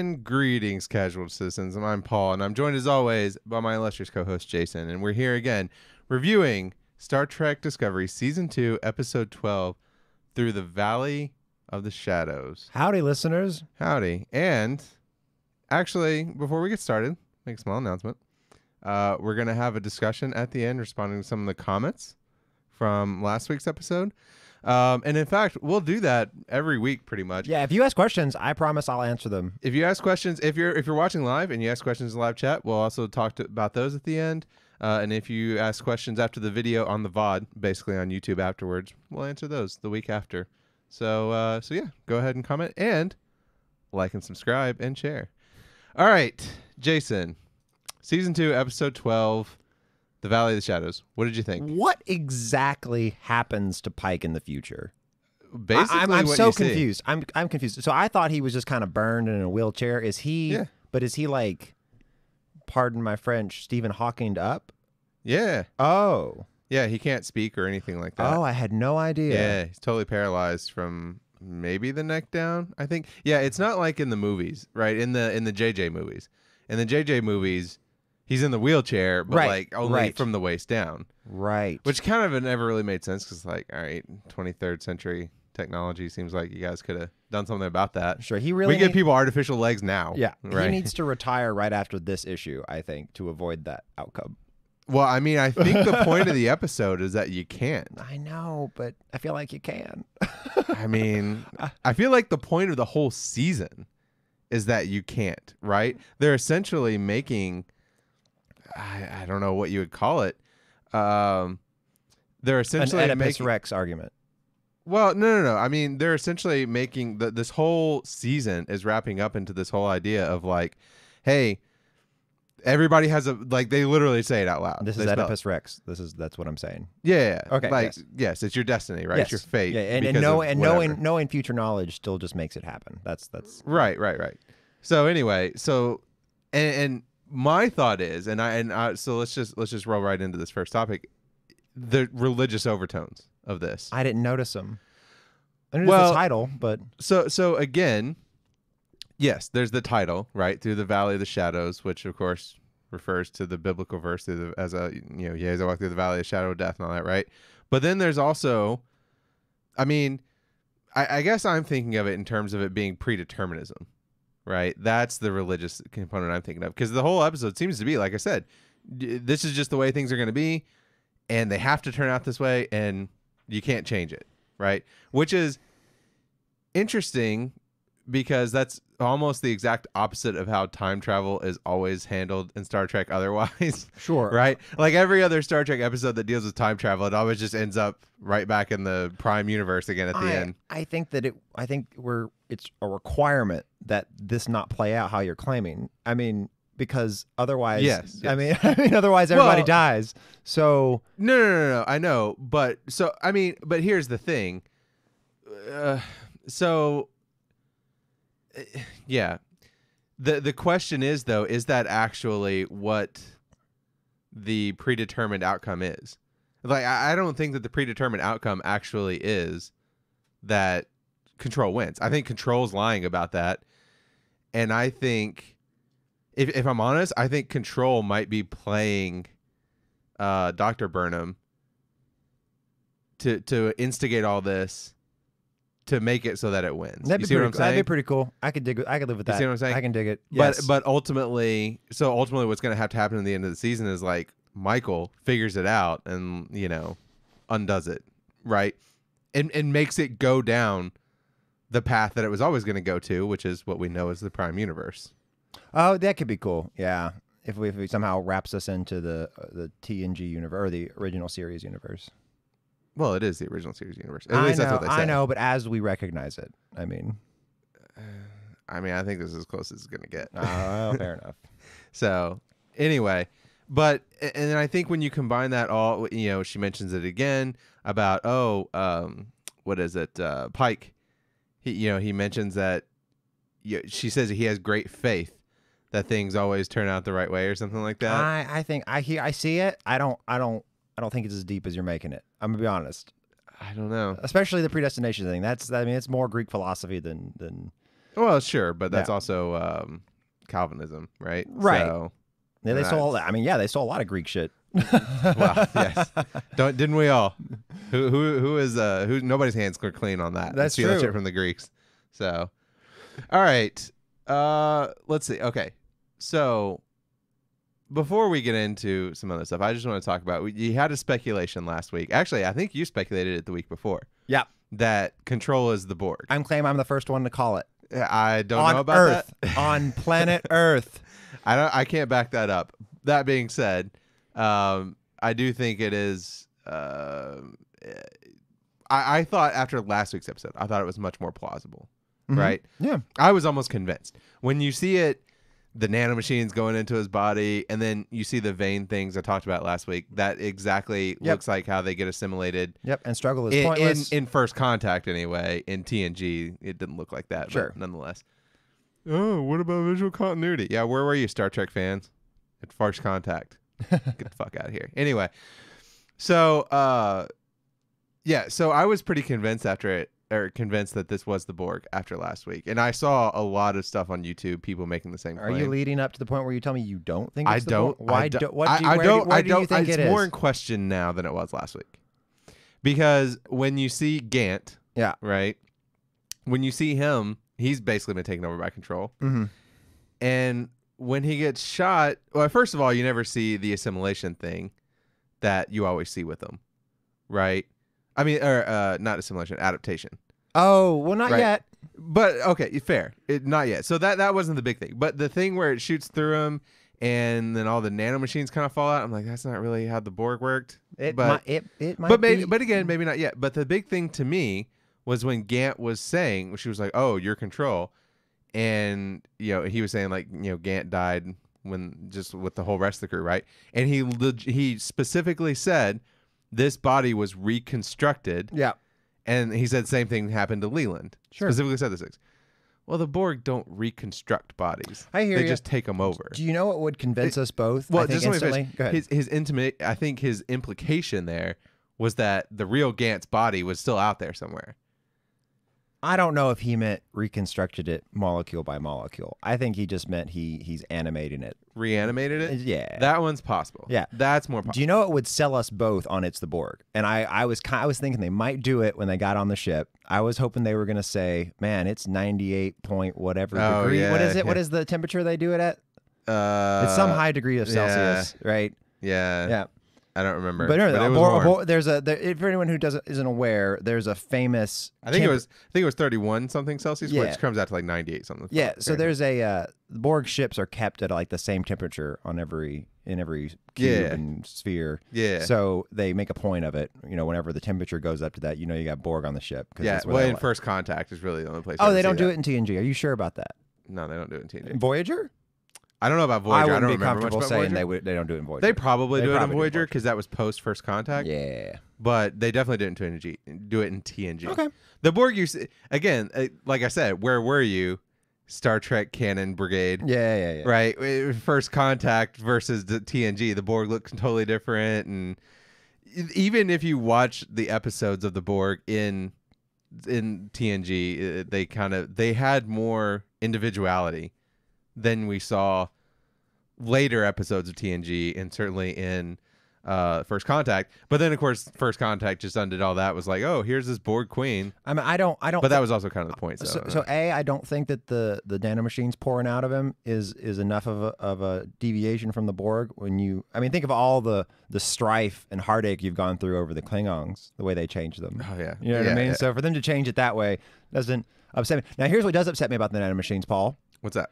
And greetings, casual citizens. I'm Paul, and I'm joined as always by my illustrious co-host Jason, and we're here again reviewing Star Trek Discovery Season 2, Episode 12, Through the Valley of the Shadows. Howdy, listeners. Howdy. And actually, before we get started, make a small announcement. We're going to have a discussion at the end responding to some of the comments from last week's episode. And in fact, we'll do that every week pretty much. Yeah, if you ask questions, I promise I'll answer them. If you ask questions, if you're watching live and you ask questions in live chat, we'll also talk about those at the end. And if you ask questions after the video on the VOD, basically on YouTube afterwards, we'll answer those the week after. So yeah, go ahead and comment and like and subscribe and share. All right, Jason, Season 2, Episode 12, The Valley of the Shadows. What did you think? What exactly happens to Pike in the future? Basically, I'm what so you confused. I'm confused. So I thought he was just kind of burned and in a wheelchair. Is he? Yeah. But is he like, pardon my French, Stephen Hawking'd up? Yeah. Oh. Yeah, he can't speak or anything like that. Oh, I had no idea. Yeah, he's totally paralyzed from maybe the neck down, I think. Yeah, it's not like in the movies, right? In the JJ movies. In the JJ movies, he's in the wheelchair, but like only from the waist down. Right. Which kind of never really made sense because, like, all right, 23rd century technology seems like you guys could have done something about that. Sure, he really. We give people artificial legs now. Yeah, right? He needs to retire right after this issue, I think, to avoid that outcome. Well, I mean, I think the point of the episode is that you can't. I know, but I feel like you can. I mean, I feel like the point of the whole season is that you can't, right? They're essentially making, I don't know what you would call it. They're essentially an Oedipus making Rex argument. Well, no. I mean, they're essentially making this whole season is wrapping up into this whole idea of like, hey, everybody has they literally say it out loud. This is Oedipus Rex. That's what I'm saying. Yeah. Okay. Like, yes, it's your destiny, right? Yes. It's your fate. Yeah, and knowing future knowledge still just makes it happen. That's right. So anyway, and my thought is, so let's just roll right into this first topic, the religious overtones of this. I didn't notice them. I noticed the title, but so again. Yes, there's the title, right? Through the Valley of the Shadows, which of course refers to the biblical verse as I walk through the Valley of the Shadow of Death and all that, right? But then there's also, I mean, I guess I'm thinking of it in terms of it being predeterminism, right? That's the religious component I'm thinking of. Because the whole episode seems to be, like I said, this is just the way things are going to be, and they have to turn out this way, and you can't change it, right? Which is interesting because that's almost the exact opposite of how time travel is always handled in Star Trek otherwise. Sure. Right? Like every other Star Trek episode that deals with time travel, it always just ends up right back in the prime universe again at the end. I think that it's a requirement that this not play out how you're claiming. I mean, because otherwise, yes. I mean, otherwise everybody dies. So no. I know, but here's the thing. Yeah. The question is, though, is that actually what the predetermined outcome is? Like, I don't think that the predetermined outcome actually is that Control wins. I think Control's lying about that. And I think, if I'm honest, I think Control might be playing Dr. Burnham to instigate all this to make it so that it wins. That'd you see what I'm saying? That'd be pretty cool. I could live with that. You see what I'm saying? I can dig it. Yes. But ultimately what's going to have to happen in the end of the season is like Michael figures it out and, undoes it, right? And makes it go down the path that it was always going to go to, which is what we know as the Prime Universe. Oh, that could be cool. Yeah. If we somehow wraps us into the TNG universe or the original series universe. Well, it is the original series universe. At least that's what they say. I know, but as we recognize it, I think this is as close as it's going to get. Fair enough. So, anyway, and then I think when you combine that all, she mentions it again about, what is it? Pike. He mentions that she says he has great faith that things always turn out the right way or something like that. I think I see it. I don't think it's as deep as you're making it. I'm gonna be honest. I don't know. Especially the predestination thing. It's more Greek philosophy than Well, sure, but that's Yeah. also Calvinism, right? Right. So, Yeah, they stole. that's- I mean, yeah, they stole a lot of Greek shit. well, yes. Didn't we all? Who is who? Nobody's hands are clean on that. That's Stealing true. shit from the Greeks. So, all right. Let's see. Okay, so before we get into some other stuff, I just want to talk about. You had a speculation last week. Actually, I think you speculated it the week before. Yeah. That Control is the Borg. I'm the first one to call it. I don't On know about Earth, that. on planet Earth. I can't back that up. That being said, I do think it is. I thought after last week's episode, I thought it was much more plausible. Mhm. Right? Yeah. I was almost convinced when you see it. The nanomachines going into his body, and then you see the vein things I talked about last week. That exactly looks like how they get assimilated. Yep. And struggle is pointless. In First Contact, anyway. In TNG, it didn't look like that. Sure. But nonetheless. Oh, what about visual continuity? Yeah, where were you, Star Trek fans? At First Contact. Get the fuck out of here. Anyway, so yeah, so I was pretty convinced convinced that this was the Borg after last week, and I saw a lot of stuff on YouTube, people making the same claim. Are you leading up to the point where you tell me you don't think it's I the don't. Borg? Why I do, don't. what do you, I where don't. do, where I do don't. you think it's it is? more in question now than it was last week, because when you see Gant, Yeah. right, when you see him, he's basically been taken over by Control, Mm-hmm. and when he gets shot, well, first of all, you never see the assimilation thing that you always see with him, right? I mean, or not assimilation, adaptation. Oh, well, not Right. yet. But okay, fair. Not yet. So that wasn't the big thing. But the thing where it shoots through him and then all the nanomachines kind of fall out, I'm like, that's not really how the Borg worked. It but might be. but again, maybe not yet. But the big thing to me was when Gant was saying, she was like, "Oh, you're Control," and he was saying like, Gant died when just with the whole rest of the crew, right? And he specifically said this body was reconstructed. Yeah. And he said the same thing happened to Leland. Sure. Specifically said this things. Well, the Borg don't reconstruct bodies. I hear They you. just take them over. Do you know what would convince us both? Well, I think just let me instantly. finish. Go ahead. His intimate. I think his implication there was that the real Gant's body was still out there somewhere. I don't know if he meant reconstructed it molecule by molecule. I think he just meant he's animating it. Reanimated it. Yeah. That one's possible. Yeah. That's more possible. Do you know what would sell us both on It's the Borg? And I was thinking they might do it when they got on the ship. I was hoping they were going to say, man, it's 98 point whatever Oh, degree. yeah, What is it? yeah. What is the temperature they do it at? It's some high degree of Celsius, right? Yeah. Yeah. I don't remember. But anyway, it was warm. for anyone who isn't aware, there's a famous. I think it was 31 something Celsius, Yeah. which comes out to like 98 something. Yeah, so Fahrenheit. there's Borg ships are kept at like the same temperature in every cube Yeah. and sphere. Yeah. So they make a point of it. Whenever the temperature goes up to that, you got Borg on the ship. 'Cause Yeah. that's where Well, they in li- First Contact is really the only place. Oh, they don't do it in TNG. Are you sure about that? No, they don't do it in TNG. Voyager? I don't know about I Voyager. I wouldn't don't be remember much comfortable about saying Voyager. they don't do it in Voyager. They probably do it in probably do Voyager because that was post First Contact. Yeah. But they definitely didn't do it in TNG. Okay. The Borg, again, like I said, where were you? Star Trek Canon Brigade. Yeah. Right. First Contact versus the TNG. The Borg looked totally different. And even if you watch the episodes of the Borg in TNG, they had more individuality than we saw later episodes of TNG and certainly in First Contact. But then of course First Contact just undid all that, was like, oh, here's this Borg queen. I mean, I don't. But that was also kind of the point. So I don't think that the nanomachines pouring out of him is enough of a deviation from the Borg. Think of all the strife and heartache you've gone through over the Klingons, the way they changed them. Oh yeah. You know what I mean? Yeah. So for them to change it that way doesn't upset me. Now here's what does upset me about the nanomachines, Paul. What's that?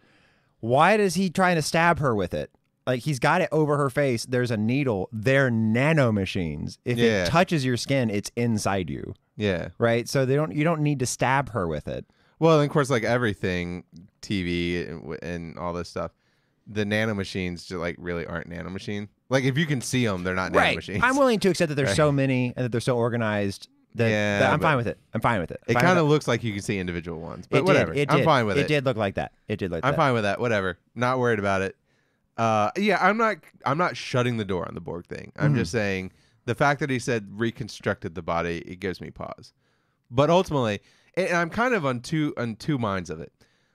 Why is he trying to stab her with it? Like, he's got it over her face. There's a needle. They're nanomachines. If it touches your skin, it's inside you. Yeah. Right? So you don't need to stab her with it. Well, and of course, like everything, TV and all this stuff, the nanomachines just like really aren't nanomachine. Like if you can see them, they're not nanomachines. I'm willing to accept that there's so many and that they're so organized that I'm fine with it. I'm fine with it. It kind of looks like you can see individual ones, but whatever. I'm fine with it. It did look like that. I'm fine with that. Whatever. Not worried about it. Yeah, I'm not shutting the door on the Borg thing. I'm just saying the fact that he said reconstructed the body, it gives me pause. But ultimately, and I'm kind of on two minds of it.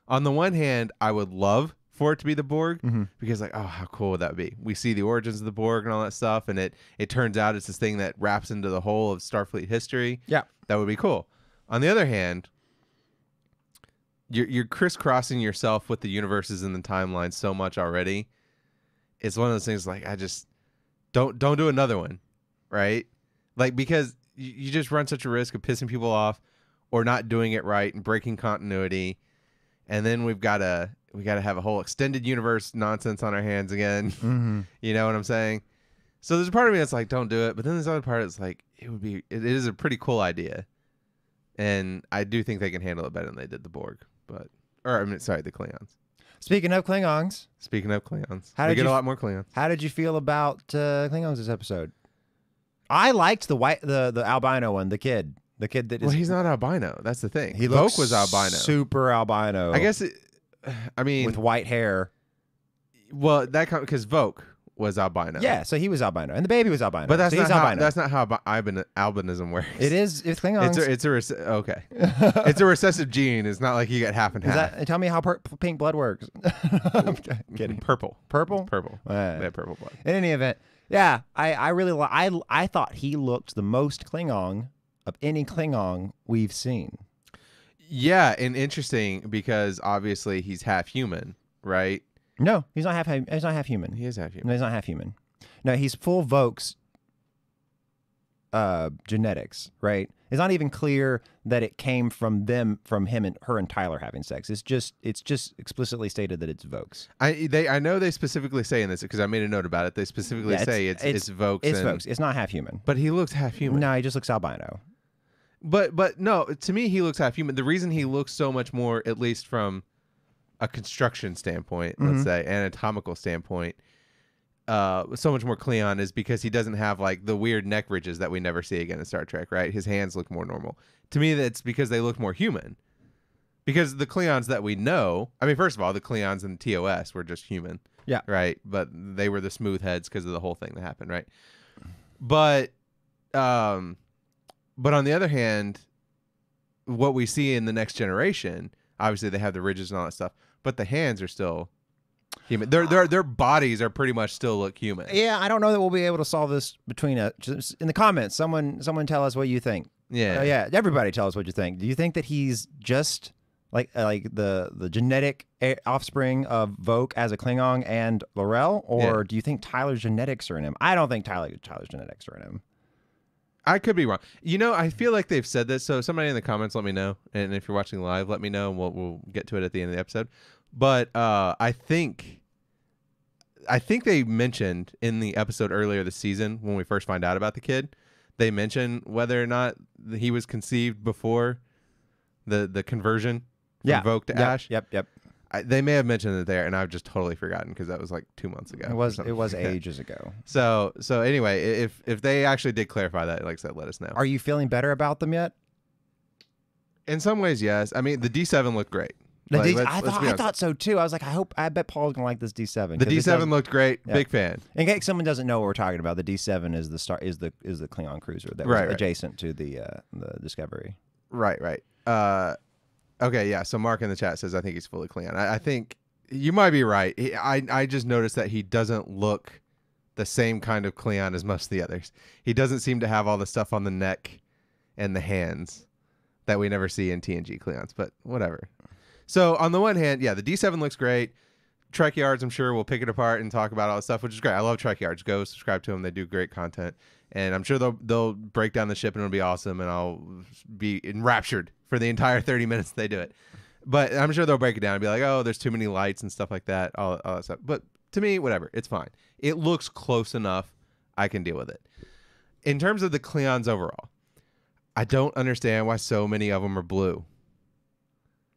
On the one hand, I would love for it to be the Borg because, like, oh, how cool would that be? We see the origins of the Borg and all that stuff, and it turns out it's this thing that wraps into the whole of Starfleet history. Yeah, that would be cool. On the other hand, you're crisscrossing yourself with the universes and the timeline so much already. It's one of those things like I just don't do another one, right? Like because you just run such a risk of pissing people off or not doing it right and breaking continuity, and then we got to have a whole extended universe nonsense on our hands again. You know what I'm saying? So there's a part of me that's like, don't do it, but then there's other part that's like, it is a pretty cool idea, and I do think they can handle it better than they did the Borg, the Klingons. Speaking of Klingons, we get a lot more Klingons. How did you feel about Klingons this episode? I liked the albino one, the kid that is. Well, he's not albino. That's the thing. Voke was albino, super albino. I guess. With white hair. Well, because Voke was albino. Yeah, so he was albino, and the baby was albino. But that's so not how albinism works. It is. It's Klingons. Okay. It's a recessive gene. It's not like you get half and half. Tell me how pink blood works. I'm kidding. Purple. Purple. They have purple blood. In any event, yeah, I really I thought he looked the most Klingon of any Klingon we've seen. Yeah, and interesting because obviously he's half human, right? No, he's not half human. He is half human. No, he's not half human. No, he's full Voke's genetics, right? It's not even clear that it came from him and her and Tyler having sex. It's just explicitly stated that it's Voke's. I know they specifically say in this because I made a note about it. They specifically say it's Voke's. It's Voke's. It's not half human. But he looks half human. No, he just looks albino. But no, to me he looks half human. The reason he looks so much more, at least from a construction standpoint, let's say, anatomical standpoint, so much more Klingon is because he doesn't have like the weird neck ridges that we never see again in Star Trek, right? His hands look more normal. To me, that's because they look more human. Because the Klingons that we know, I mean, first of all, the Klingons in TOS were just human. Yeah. Right? But they were the smooth heads because of the whole thing that happened, right? But on the other hand, what we see in the Next Generation, obviously they have the ridges and all that stuff, but the hands are still human. Their bodies are pretty much still look human. Yeah, I don't know that we'll be able to solve this between just in the comments. Someone tell us what you think. Yeah. Yeah. Everybody tell us what you think. Do you think that he's just like the genetic offspring of Voke as a Klingon and L'Rell, or do you think Tyler's genetics are in him? I don't think Tyler's genetics are in him. I could be wrong. You know, I feel like they've said this. So somebody in the comments, let me know. And if you're watching live, let me know, and we'll get to it at the end of the episode. But I think they mentioned in the episode earlier this season when we first find out about the kid, they mentioned whether or not he was conceived before the conversion from Voke to Ash. Yep. They may have mentioned it there, and I've just totally forgotten because that was like 2 months ago. It was ages ago. So anyway, if they actually did clarify that, like I said, let us know. Are you feeling better about them yet? In some ways, yes. I mean, the D7 looked great. I thought so too. I was like, I bet Paul's gonna like this D7. The D7 looked great. Yeah. Big fan. In case someone doesn't know what we're talking about, the D7 is the Klingon cruiser that was adjacent to the Discovery. Right. Okay, yeah. So Mark in the chat says I think he's fully Klingon. I think you might be right. I just noticed that he doesn't look the same kind of Klingon as most of the others. He doesn't seem to have all the stuff on the neck and the hands that we never see in TNG Klingons, but whatever. So on the one hand, yeah, the D7 looks great. Trek Yards, I'm sure, will pick it apart and talk about all the stuff, which is great. I love Trek Yards. Go subscribe to them. They do great content. And I'm sure they'll break down the ship and it'll be awesome, and I'll be enraptured for the entire 30 minutes they do it. But I'm sure they'll break it down and be like, oh, there's too many lights and stuff like that, all that stuff. But to me, whatever. It's fine. It looks close enough. I can deal with it. In terms of the Klingons overall, I don't understand why so many of them are blue.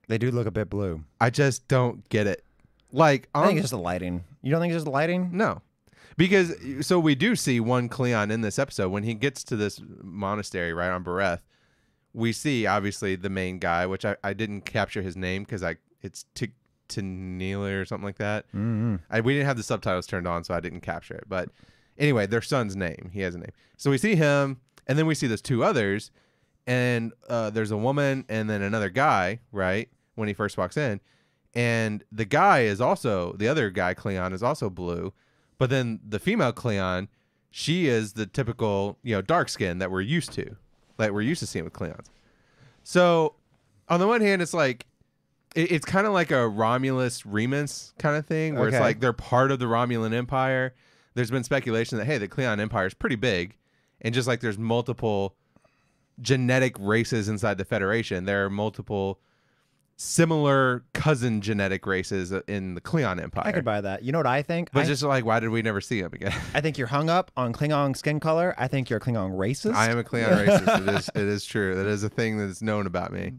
They do look a bit blue. I just don't get it. Like, I think it's just the lighting. You don't think it's just the lighting? No. Because, so we do see one Klingon in this episode. When he gets to this monastery right on Bereth, we see, obviously, the main guy, which I didn't capture his name because it's Tanila or something like that. Mm-hmm. We didn't have the subtitles turned on, so I didn't capture it. But anyway, their son's name. He has a name. So we see him, and then we see those two others, and there's a woman and then another guy, right, when he first walks in. And the guy is also, the other guy, Cleon, is also blue. But then the female Cleon, she is the typical, dark skin that we're used to. Like we're used to seeing with Cleons. So on the one hand, it's like, it's kind of like a Romulus Remus kind of thing where it's like they're part of the Romulan Empire. There's been speculation that, hey, the Cleon Empire is pretty big. And just like there's multiple genetic races inside the Federation, there are multiple similar cousin genetic races in the Cleon Empire. I could buy that. You know what I think? But just like, why did we never see him again? I think you're hung up on Klingon skin color. I think you're a Klingon racist. I am a Klingon racist. It is true. That is a thing that is known about me.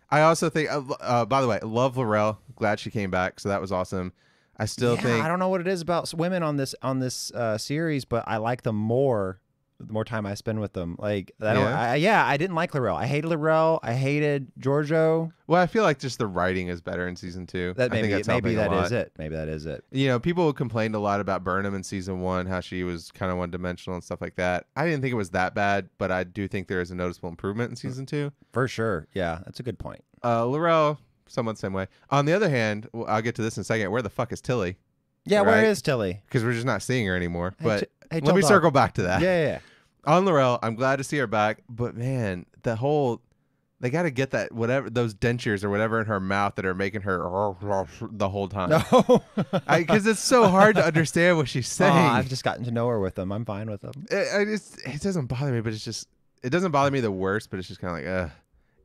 I also think, by the way, love Laurel. Glad she came back. So that was awesome. I still think, I don't know what it is about women on this series, but I like them more the more time I spend with them. Like, I didn't like Laurel. I hated Laurel. I hated Giorgio. Well, I feel like just the writing is better in season 2. Maybe that is it. Maybe that is it. People complained a lot about Burnham in season 1, how she was kind of one-dimensional and stuff like that. I didn't think it was that bad, but I do think there is a noticeable improvement in season 2. For sure. Yeah, that's a good point. Laurel, somewhat the same way. On the other hand, I'll get to this in a second. Where the fuck is Tilly? Yeah, right? Where is Tilly? Because we're just not seeing her anymore. But hey, let me circle back to that. Yeah. On Laurel, I'm glad to see her back. But man, they got to get that whatever those dentures or whatever in her mouth that are making her the whole time. No, because it's so hard to understand what she's saying. I've just gotten to know her with them. I'm fine with them. It doesn't bother me, but it doesn't bother me the worst. But it's just kind of like,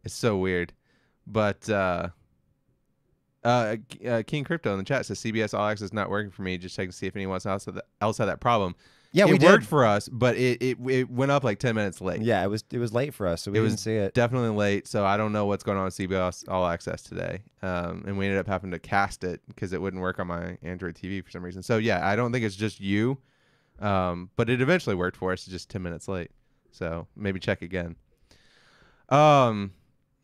it's so weird. But King Crypto in the chat says CBS All Access is not working for me. Just checking to see if anyone else had that problem. Yeah, it worked for us, but it went up like 10 minutes late. Yeah, it was late for us, so we didn't see it. Definitely late, so I don't know what's going on with CBS All Access today. And we ended up having to cast it because it wouldn't work on my Android TV for some reason. So yeah, I don't think it's just you, but it eventually worked for us. It's just 10 minutes late, so maybe check again. Yeah.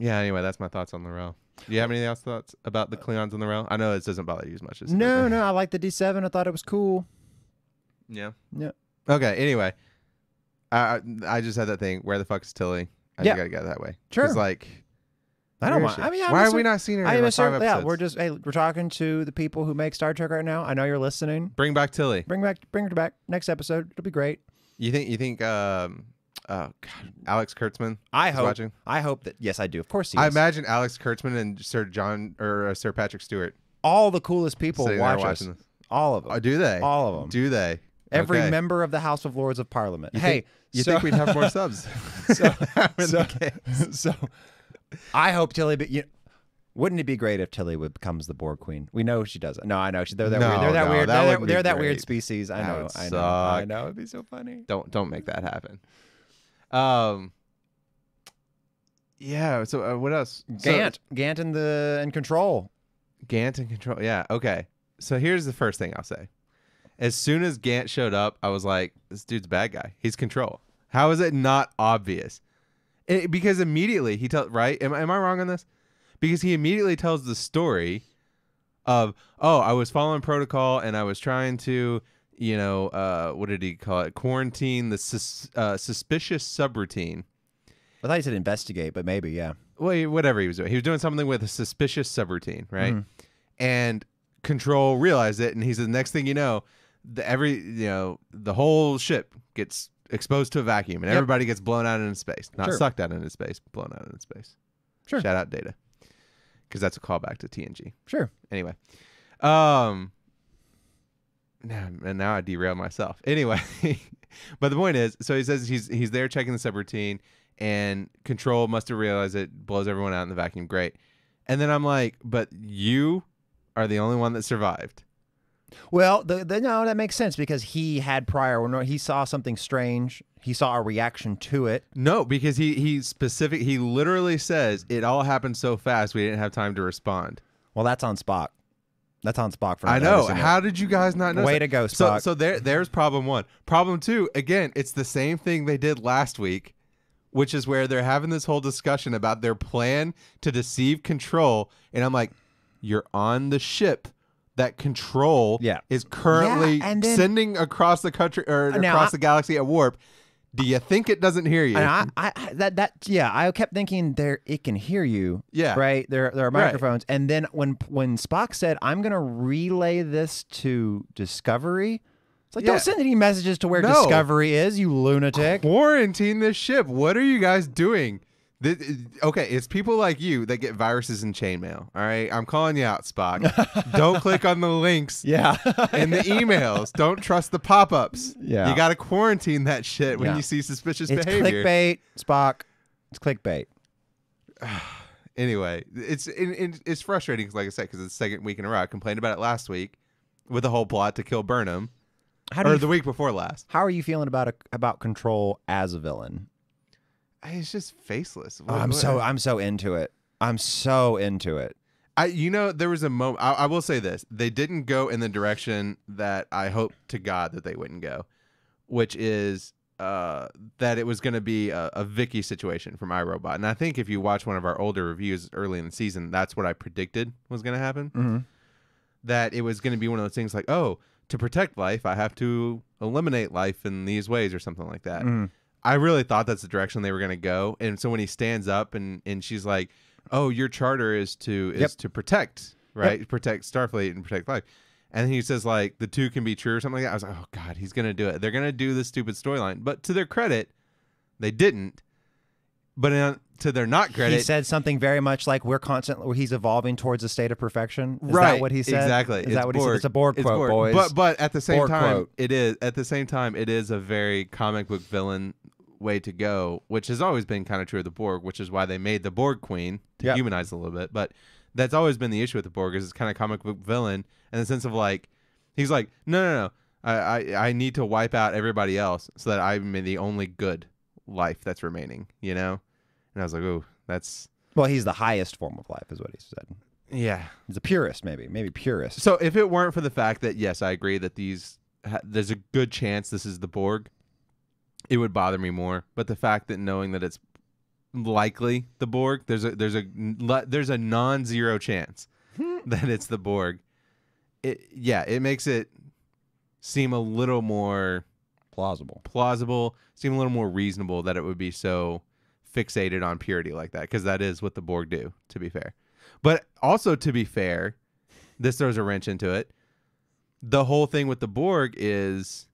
Anyway, that's my thoughts on Laurel. Do you have any else thoughts about the Cleons on Laurel? I know it doesn't bother you as much as no. I like the D7. I thought it was cool. Yeah. Yeah. Okay. Anyway, I just had that thing. Where the fuck is Tilly? I gotta get that way. Sure. Because I don't mind. I mean, why are we not seeing her? In 5 episodes? Yeah, we're talking to the people who make Star Trek right now. I know you're listening. Bring back Tilly. Bring her back. Next episode, it'll be great. You think? God, Alex Kurtzman. Watching? I hope that. Yes, I do. Of course he is. I imagine Alex Kurtzman and Sir Patrick Stewart. All the coolest people watch us. This. All of them. Oh, do they? All of them. Do they? Every member of the House of Lords of Parliament. You think we'd have more subs? So I hope Tilly. But wouldn't it be great if Tilly becomes the Borg Queen? We know she doesn't. No, I know they're that weird. They're that weird. They're that weird species. I know. I know. It'd be so funny. Don't make that happen. Yeah. So what else? Gant and Control. Gant and Control. Yeah. Okay. So here's the first thing I'll say. As soon as Gant showed up, I was like, this dude's a bad guy. He's Control. How is it not obvious? Because immediately he tells, right? Am I wrong on this? Because he immediately tells the story of, I was following protocol and I was trying to, what did he call it? Quarantine the suspicious subroutine. I thought he said investigate, but maybe, yeah. Well, whatever he was doing. He was doing something with a suspicious subroutine, right? And Control realized it, and he said, the next thing you know, the whole ship gets exposed to a vacuum, and everybody gets blown out into space. Not sucked out into space, but blown out into space. Sure. Shout out Data. Because that's a callback to TNG. Sure. Anyway. Now I derailed myself. Anyway. But the point is, so he says he's there checking the subroutine, and Control must have realized it, blows everyone out in the vacuum. Great. And then I'm like, but you are the only one that survived. Well, no, that makes sense because he had he saw something strange. He saw a reaction to it. No, because he literally says it all happened so fast we didn't have time to respond. Well, that's on Spock. That's on Spock. I know. How did you guys not know? Way to go, Spock. So there's problem 1. Problem 2, again, it's the same thing they did last week, which is where they're having this whole discussion about their plan to deceive Control. And I'm like, you're on the ship that Control is currently sending across the country or across the galaxy at warp. Do you think it doesn't hear you? And I kept thinking it can hear you. Yeah. Right. There are microphones. Right. And then when Spock said, "I'm going to relay this to Discovery," it's like, don't send any messages to where Discovery is, you lunatic. Quarantine this ship. What are you guys doing? Okay, it's people like you that get viruses in chainmail. All right, I'm calling you out, Spock. Don't click on the links. In the emails. Don't trust the pop-ups. You got to quarantine that shit when you see suspicious behavior. It's clickbait, Spock. It's clickbait. Anyway, it's frustrating because, like I said, because it's the second week in a row. I complained about it last week with the whole plot to kill Burnham, the week before last. How are you feeling about Control as a villain? It's just faceless. I'm so into it. I'm so into it. There was a moment. I will say this: they didn't go in the direction that I hoped to God that they wouldn't go, which is that it was going to be a Vicky situation from iRobot. And I think if you watch one of our older reviews early in the season, that's what I predicted was going to happen. Mm-hmm. That it was going to be one of those things like, oh, to protect life, I have to eliminate life in these ways or something like that. Mm-hmm. I really thought that's the direction they were going to go. And so when he stands up and she's like, oh, your charter is to protect, right? Yep. Protect Starfleet and protect life. And then he says, like, the two can be true or something like that. I was like, oh, God, he's going to do it. They're going to do this stupid storyline. But to their credit, they didn't. But to their not credit, he said something very much like he's evolving towards a state of perfection. Is right. that what he said? Exactly. Is that what he said? It's a Borg quote, boys. But at the same Borg time, quote. it is a very comic book villain way to go, which has always been kind of true of the Borg, which is why they made the Borg Queen to humanize a little bit. But that's always been the issue with the Borg, is it's kind of comic book villain in the sense of like, he's like, no. I need to wipe out everybody else so that I'm the only good life that's remaining, you know? And I was like, oh, that's... Well, he's the highest form of life, is what he said. Yeah. He's a purist, maybe purist. So if it weren't for the fact that, yes, I agree that there's a good chance this is the Borg, it would bother me more. But the fact that knowing that it's likely the Borg, there's a non-zero chance that it's the Borg. It makes it seem a little more plausible, seem a little more reasonable that it would be so fixated on purity like that, because that is what the Borg do, to be fair. But also, to be fair, this throws a wrench into it. The whole thing with the Borg is,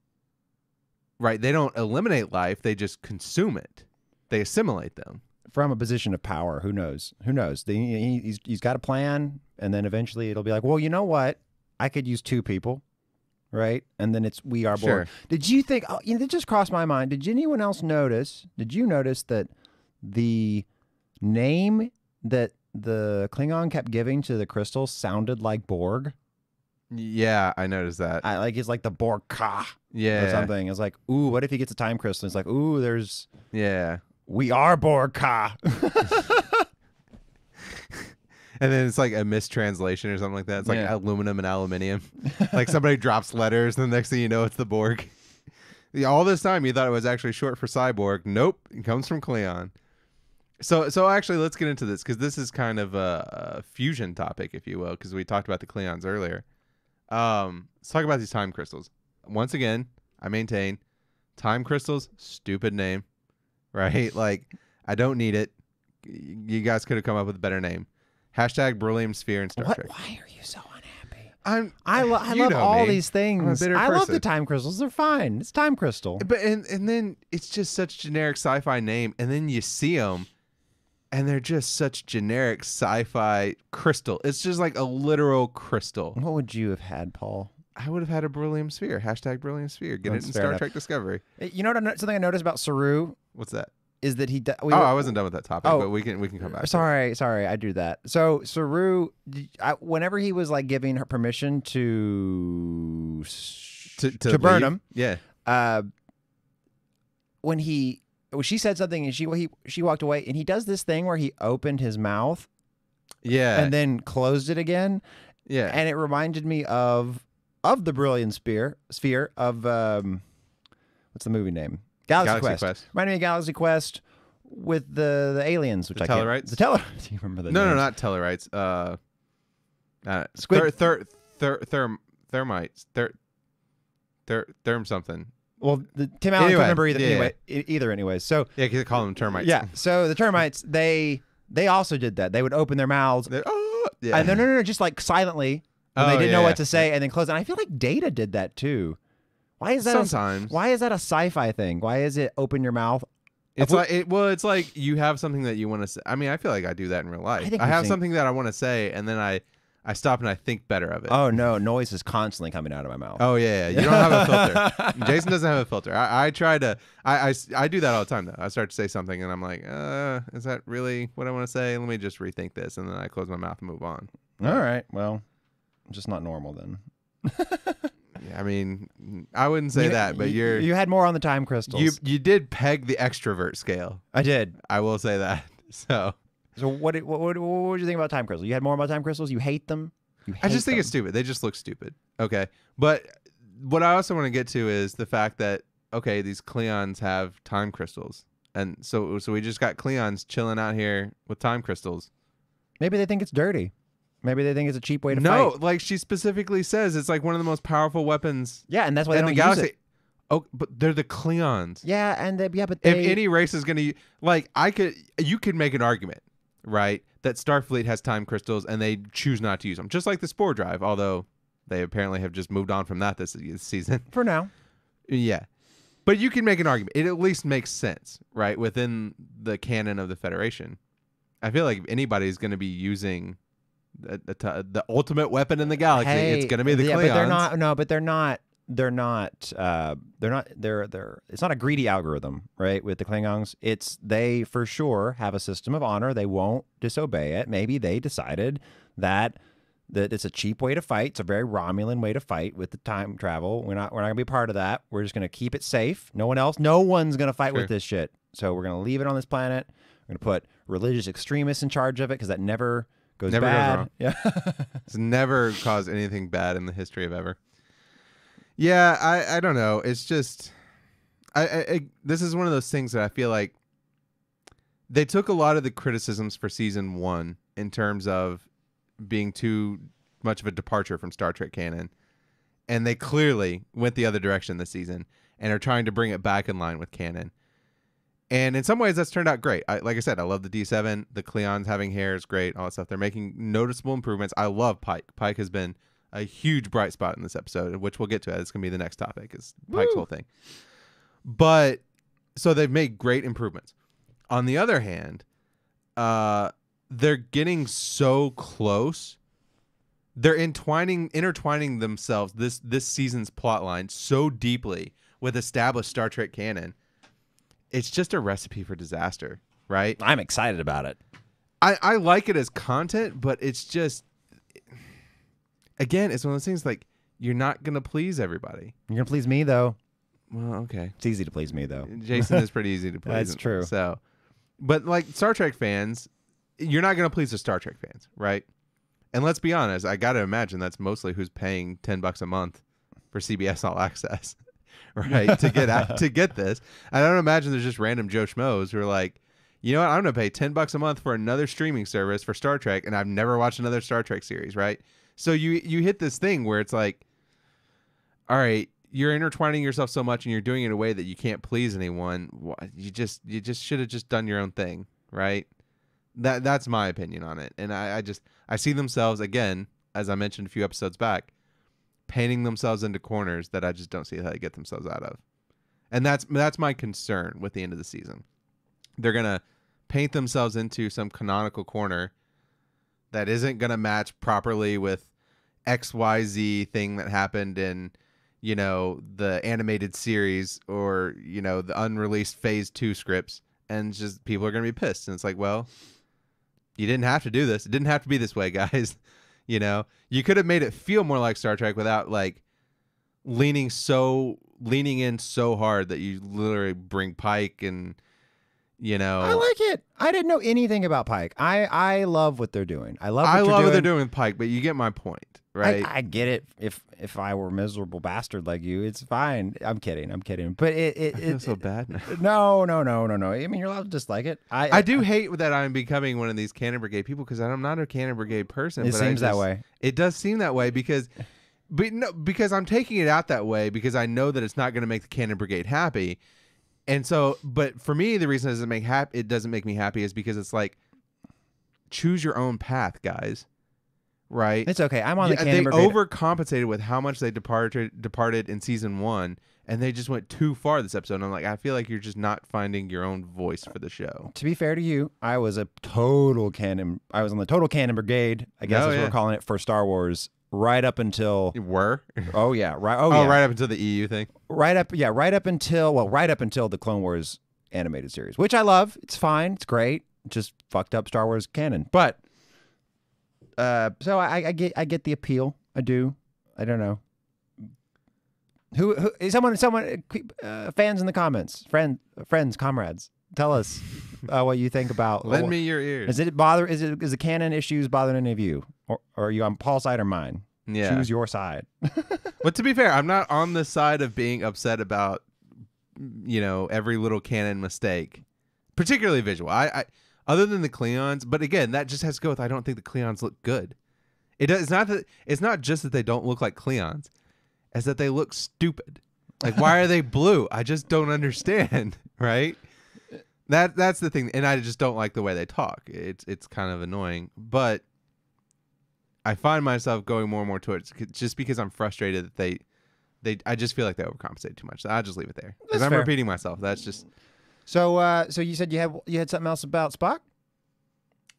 right, they don't eliminate life, they just consume it. They assimilate them. From a position of power, who knows? He's got a plan, and then eventually it'll be like, well, you know what? I could use two people, right? And then we are Borg. Sure. Did you think, it just crossed my mind, did anyone else notice, that the name that the Klingon kept giving to the crystals sounded like Borg? Yeah, I noticed that. It's like the Borg Ka. Yeah. Or something. It's like, ooh, what if he gets a time crystal? It's like, ooh, we are Borg Ka. And then it's like a mistranslation or something like that. It's like aluminum and aluminium. Like somebody drops letters, and the next thing you know, it's the Borg. All this time, you thought it was actually short for cyborg. Nope, it comes from Klingon. So actually, let's get into this, because this is kind of a fusion topic, if you will, because we talked about the Klingons earlier. Let's talk about these time crystals. Once again, I maintain time crystals, stupid name, right? Like, I don't need it. You guys could have come up with a better name. Hashtag beryllium sphere in Star Trek. Why are you so unhappy? I love all these things. I love the time crystals. They're fine. It's time crystal. But and then it's just such generic sci-fi name, and then you see them, and they're just such generic sci-fi crystal. It's just like a literal crystal. What would you have had, Paul? I would have had a beryllium sphere. Hashtag beryllium sphere. Get it in Star Trek Discovery. You know what? Something I noticed about Saru. What's that? Is that I wasn't done with that topic, but we can come back. Sorry, I do that. So Saru, whenever he was like giving her permission to burn him, when she said something and she walked away, and he does this thing where he opened his mouth, and then closed it again, and it reminded me of the brilliant sphere of what's the movie name? Galaxy Quest. Reminded me of Galaxy Quest with the aliens, which the Tellarites. Do you remember the names? No, not Tellarites. Squid. Thermites. Therm something. Well, Tim Allen Anyway, couldn't remember either. yeah. Anyway, either. Anyway, so Yeah, because they call them termites. yeah. So the termites, they also did that. They would open their mouths. Yeah. And no, just like silently. When they didn't know what to say, and then close it. And I feel like Data did that too. Why is that? Sometimes. Why is that a sci-fi thing? Why is it open your mouth? It's it's like you have something that you want to say. I mean, I feel like I do that in real life. I have something that I want to say, and then I stop and I think better of it. Oh no, noise is constantly coming out of my mouth. Oh yeah. You don't have a filter. Jason doesn't have a filter. I try to. I do that all the time though. I start to say something, and I'm like, is that really what I want to say? Let me just rethink this, and then I close my mouth and move on. All right. Well, just not normal then. I mean, I wouldn't say that, but you had more on the time crystals. You did peg the extrovert scale. I did. I will say that. So what did you think about time crystals? You had more about time crystals? You hate them? I just think it's stupid. They just look stupid. Okay. But what I also want to get to is the fact that, okay, these Cleons have time crystals. And so we just got Cleons chilling out here with time crystals. Maybe they think it's dirty. Maybe they think it's a cheap way to fight. No, like she specifically says, it's like one of the most powerful weapons. Yeah, and that's why in they don't the galaxy. use it. Oh, but they're the Cleons. Yeah, and but if any race is gonna you could make an argument, right, that Starfleet has time crystals and they choose not to use them, just like the Spore Drive. Although they apparently have just moved on from that this season. For now. Yeah, but you can make an argument. It at least makes sense, right, within the canon of the Federation. I feel like if anybody's going to be using the ultimate weapon in the galaxy, it's going to be the Klingons. But they're not. No, but they're not. They're not. They're. It's not a greedy algorithm, right? With the Klingons, they for sure have a system of honor. They won't disobey it. Maybe they decided that it's a cheap way to fight. It's a very Romulan way to fight with the time travel. We're not going to be part of that. We're just going to keep it safe. No one's going to fight with this shit. So we're going to leave it on this planet. We're going to put religious extremists in charge of it because that never goes bad. Goes wrong. Yeah, it's never caused anything bad in the history of ever. Yeah, I don't know. It's just, this is one of those things that I feel like they took a lot of the criticisms for season 1 in terms of being too much of a departure from Star Trek canon, and they clearly went the other direction this season and are trying to bring it back in line with canon. And in some ways, that's turned out great. Like I said, I love the D7. The Cleons having hair is great. All that stuff. They're making noticeable improvements. I love Pike. Pike has been a huge bright spot in this episode, which we'll get to. It's going to be the next topic, is Pike's whole thing. But, so they've made great improvements. On the other hand, they're getting so close. They're intertwining themselves, this season's plot line, so deeply with established Star Trek canon. It's just a recipe for disaster, right? I'm excited about it. I like it as content, but it's just, again, it's one of those things like, you're not going to please everybody. You're going to please me, though. Well, okay. It's easy to please me, though. Jason is pretty easy to please. That's true. So, but like Star Trek fans, you're not going to please the Star Trek fans, right? And let's be honest, I got to imagine that's mostly who's paying $10 a month for CBS All Access. Right, to get this. I don't imagine there's just random Joe Schmoes who are like, you know what, I'm going to pay $10 a month for another streaming service for Star Trek, and I've never watched another Star Trek series, right? So you hit this thing where it's like, all right, you're intertwining yourself so much and you're doing it in a way that you can't please anyone. You just should have just done your own thing, right? That's my opinion on it. And I see themselves, again, as I mentioned a few episodes back, painting themselves into corners that I just don't see how they get themselves out of. And that's my concern with the end of the season. They're going to paint themselves into some canonical corner that isn't going to match properly with XYZ thing that happened in, the animated series or, the unreleased phase 2 scripts, and just people are going to be pissed. And it's like, well, you didn't have to do this. It didn't have to be this way, guys. You could have made it feel more like Star Trek without like leaning in so hard that you literally bring Pike and, I like it. I didn't know anything about Pike. I love what they're doing. I love what they're doing with Pike, but you get my point, right? I get it. If I were a miserable bastard like you, it's fine. I'm kidding. But I feel so bad now. No. I mean, you're allowed to dislike it. I do hate that I'm becoming one of these Cannon Brigade people because I'm not a Cannon Brigade person. It seems that way. It does seem that way because But no, because I'm taking it out that way because I know that it's not going to make the Cannon Brigade happy. And so, but for me, the reason it doesn't make me happy is because it's like, choose your own path, guys. Right? It's okay. I'm on the Cannon Brigade. They overcompensated with how much they departed in season 1, and they just went too far this episode. And I'm like, I feel like you're just not finding your own voice for the show. To be fair to you, I was on the total Cannon Brigade, I guess is what we're calling it, for Star Wars. Right up until you were? Oh yeah, right. Right up until the EU thing. Right up until the Clone Wars animated series, which I love. It's fine. It's great. Just fucked up Star Wars canon. But so I get the appeal. I do. I don't know. Who someone fans in the comments, friends, comrades, tell us what you think about. Lend me your ears. Is the canon issues bothering any of you? Or are you on Paul's side or mine? Yeah. Choose your side. But to be fair, I'm not on the side of being upset about, every little canon mistake, particularly visual. I other than the Cleons, but again, that just has to go with I don't think the Cleons look good. It's not just that they don't look like Cleons, it's that they look stupid. Like, why are they blue? I just don't understand, right? That's the thing, and I just don't like the way they talk. It's kind of annoying, but I find myself going more and more towards just because I'm frustrated that I just feel like they overcompensate too much. So I'll just leave it there because I'm repeating myself. That's just. So you said you had something else about Spock?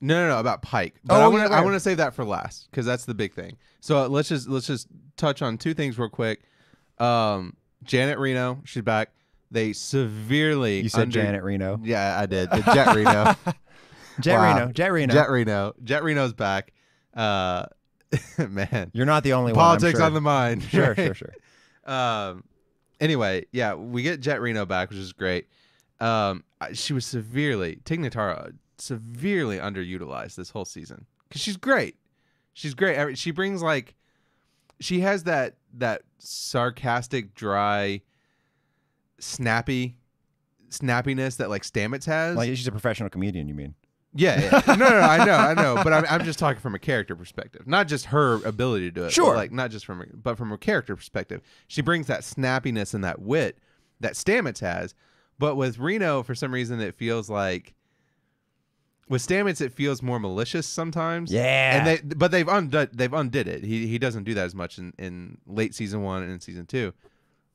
No, about Pike. But I want to save that for last because that's the big thing. So let's just touch on two things real quick. Janet Reno, she's back. They severely. You said Janet Reno. Yeah, I did. Jet Reno. Jet Reno. Jet Reno's back. Man, you're not the only politics one. on the mind. Sure. Anyway, yeah, we get Jet Reno back, which is great. She was Tig Notaro severely underutilized this whole season because she's great. She's great. She brings she has that sarcastic, dry, snappiness that Stamets has. Like she's a professional comedian, you mean? Yeah. No, I know. But I'm just talking from a character perspective, not just her ability to do it. Sure. But not just but from a character perspective, she brings that snappiness and that wit that Stamets has. But with Reno, for some reason, it feels like with Stamets, it feels more malicious sometimes. Yeah. And they've undid it. He doesn't do that as much in late season 1 and in season 2.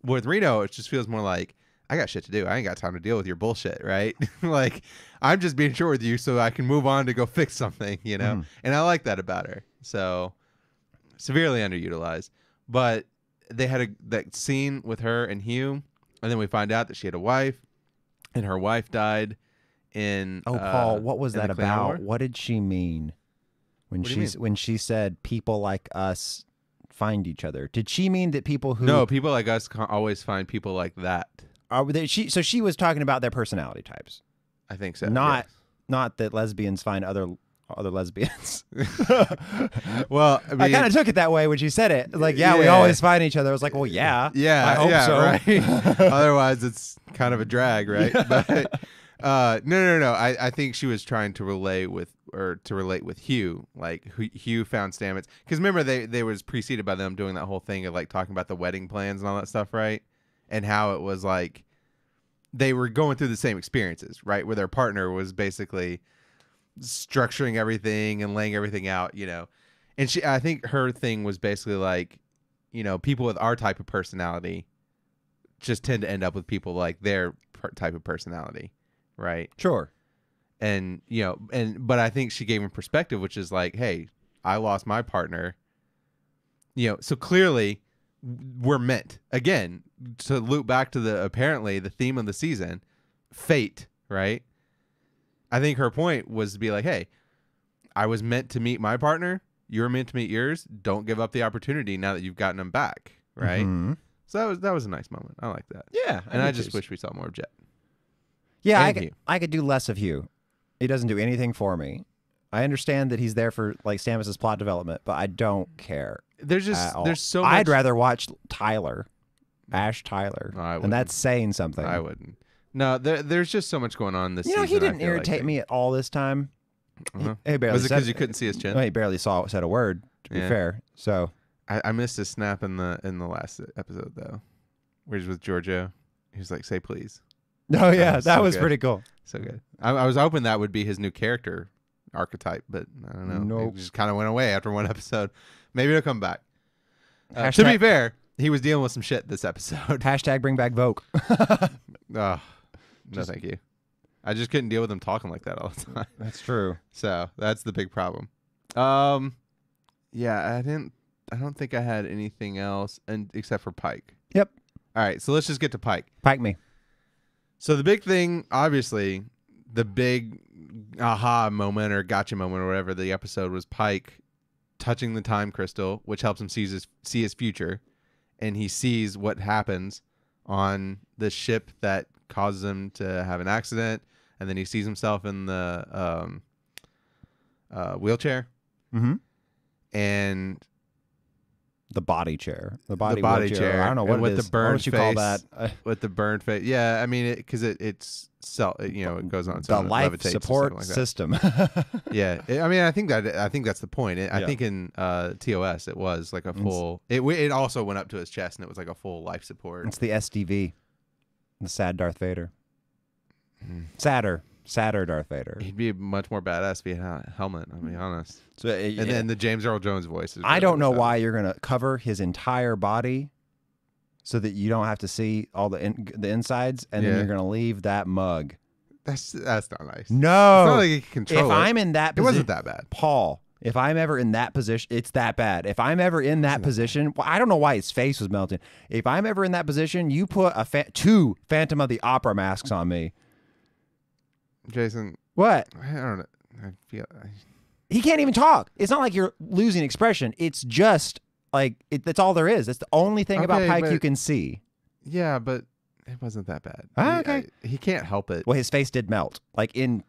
With Reno, it just feels more like, I got shit to do. I ain't got time to deal with your bullshit, right? I'm just being short with you so I can move on to go fix something, And I like that about her. So, severely underutilized. But they had that scene with her and Hugh, and then we find out that she had a wife, and her wife died in. Oh, Paul, what was that about? War? What did she mean when she said people like us find each other? Did she mean that people who? No, people like us always find people like that. So she was talking about their personality types. I think so. Not that lesbians find other lesbians. Well, I kind of took it that way when she said it. Like, we always find each other. I was like, well, yeah. I hope so. Right? Otherwise, it's kind of a drag, right? But no. I think she was trying to relate with Hugh. Like, Hugh found Stamets because remember they was preceded by them doing that whole thing of talking about the wedding plans and all that stuff, right? And how it was they were going through the same experiences, right? Where their partner was basically structuring everything and laying everything out, And I think her thing was basically people with our type of personality just tend to end up with people like their type of personality, right? Sure. And, but I think she gave him perspective, which is hey, I lost my partner, so clearly we're meant, again, to loop back to apparently the theme of the season, fate, right? I think her point was to be hey, I was meant to meet my partner. You were meant to meet yours. Don't give up the opportunity now that you've gotten him back, right? Mm-hmm. So that was a nice moment. I like that. Yeah. And I just wish we saw more of Jet. Yeah, I could do less of Hugh. He doesn't do anything for me. I understand that he's there for Stamets' plot development, but I don't care. There's so much. I'd rather watch Ash Tyler, and that's saying something. I wouldn't. No, there's just so much going on this season. He didn't irritate me at all this time. Uh-huh. He barely was it because you couldn't see his chin? Well, he barely said a word, to be fair. So I missed a snap in the last episode though, where he's with Giorgio. He was like, "Say please." Oh yeah, that so was good. pretty cool. So good. I was hoping that would be his new character archetype, but I don't know. Nope. It just kind of went away after one episode. Maybe it'll come back. To Hashtag- be fair, he was dealing with some shit this episode. Hashtag bring back Vogue. Oh, no, thank you. I just couldn't deal with him talking like that all the time. That's true. So that's the big problem. Yeah, I don't think I had anything else, and except for Pike. Yep. All right, so let's just get to Pike. Pike me. So the big thing, obviously, the big aha moment or gotcha moment or whatever the episode was Pike touching the time crystal, which helps him see his future, and he sees what happens on the ship that causes him to have an accident, and then he sees himself in the wheelchair, Mm-hmm. and The body chair. The body body wheelchair. chair. I don't know And what with it the is. burned What would you call face. that? with the burned face. Yeah, I mean, because it's it goes on its The own, it life levitates or support something like that. system. Yeah, I mean, I think that's the point. I Yeah. think in TOS it was like a full. It also went up to his chest and it was like a full life support. It's the SDV. The sad Darth Vader. Mm. Sadder Darth Vader. He'd be much more badass if he had a helmet. I'll be honest. So, And then the James Earl Jones voice. Is I really don't know what's why you're gonna cover his entire body, so that you don't have to see all the insides, and then Yeah. you're gonna leave that mug. That's not nice. It's No. not like he can control If it. I'm in that It position, wasn't that bad. Paul. If I'm ever in that position, it's that bad. If I'm ever in that position, well, I don't know why his face was melting. If I'm ever in that position, you put two Phantom of the Opera masks on me. Jason, What? I don't know. I feel. He can't even talk. It's not like you're losing expression. It's just like that's all there is. That's the only thing about Okay, Pike but- you can see. Yeah, but it wasn't that bad. Okay. He can't help it. Well, his face did melt, like in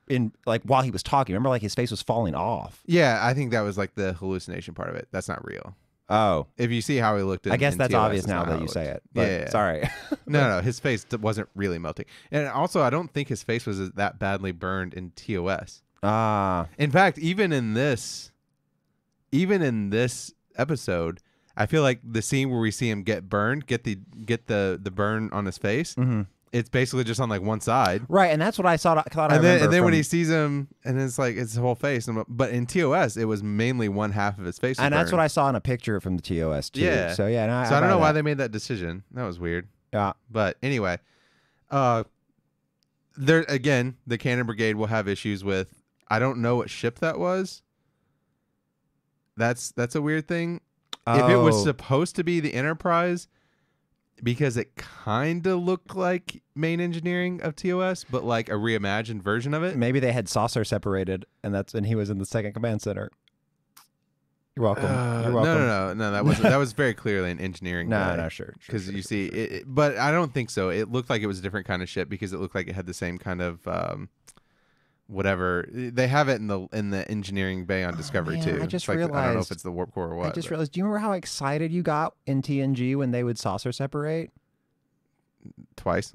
like while he was talking. Remember, like his face was falling off. Yeah, I think that was like the hallucination part of it. That's not real. Oh, If you see how he looked in I guess in that's TOS, obvious it's now not how that you it say looked. it. But Yeah. sorry. No, his face wasn't really melting. And also, I don't think his face was that badly burned in TOS. Ah, In fact, even in this episode, I feel like the scene where we see him get burned, get the burn on his face, mhm. it's basically just on like one side. Right, and that's what I thought. I And then, remember when from- he sees him, and it's like it's his whole face. But in TOS, it was mainly one half of his face. and that's what I saw in a picture from the TOS too. Yeah. So yeah, no, So I don't buy know why that. they made that decision. That was weird. Yeah. But anyway, there again, the Cannon Brigade will have issues with. I don't know what ship that was. That's a weird thing. If it was Oh. supposed to be the Enterprise, because it kind of looked like main engineering of TOS, but like a reimagined version of it. Maybe they had saucer separated, and he was in the second command center. You're welcome. You're welcome. No. That was very clearly an engineering. No, sure. Because you see, but I don't think so. It looked like it was a different kind of ship because it looked like it had the same kind of whatever they have it in the engineering bay on Discovery man, too. I just It's like, I don't know if realized- it's the warp core or what. I just but realized. Do you remember how excited you got in TNG when they would saucer separate? twice,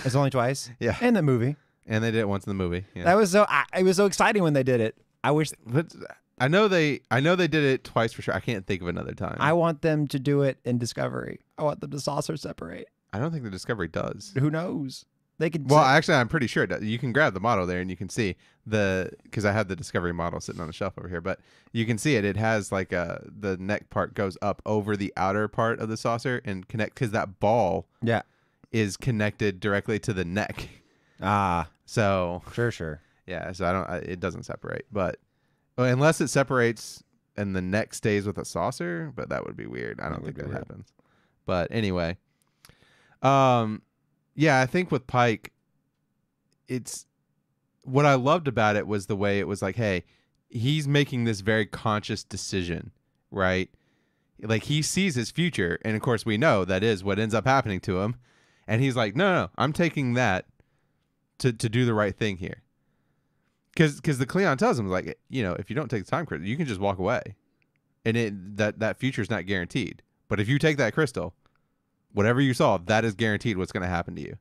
It's only twice. Yeah. In the movie, and they did it once in the movie. Yeah. that was so. It was so exciting when they did it. I wish. But I know they did it twice for sure. I can't think of another time. I want them to do it in Discovery. I want them to saucer separate. I don't think the Discovery does. Who knows? They could. Well, actually, I'm pretty sure it does. You can grab the model there and you can see because I have the Discovery model sitting on the shelf over here, but you can see it. It has like the neck part goes up over the outer part of the saucer and connect because that ball yeah. is connected directly to the neck. Ah, So sure. yeah, so it doesn't separate, but unless it separates and the neck stays with a saucer, but that would be weird. I don't think that happens. But anyway, yeah, I think with Pike, it's what I loved about it was the way it was like, hey, he's making this very conscious decision, right? Like he sees his future, and of course we know that is what ends up happening to him, and he's like, no, I'm taking that to do the right thing here. Because the Cleon tells him, like, if you don't take the time crystal, you can just walk away, and that future is not guaranteed. But if you take that crystal, whatever you saw, that is guaranteed what's going to happen to you.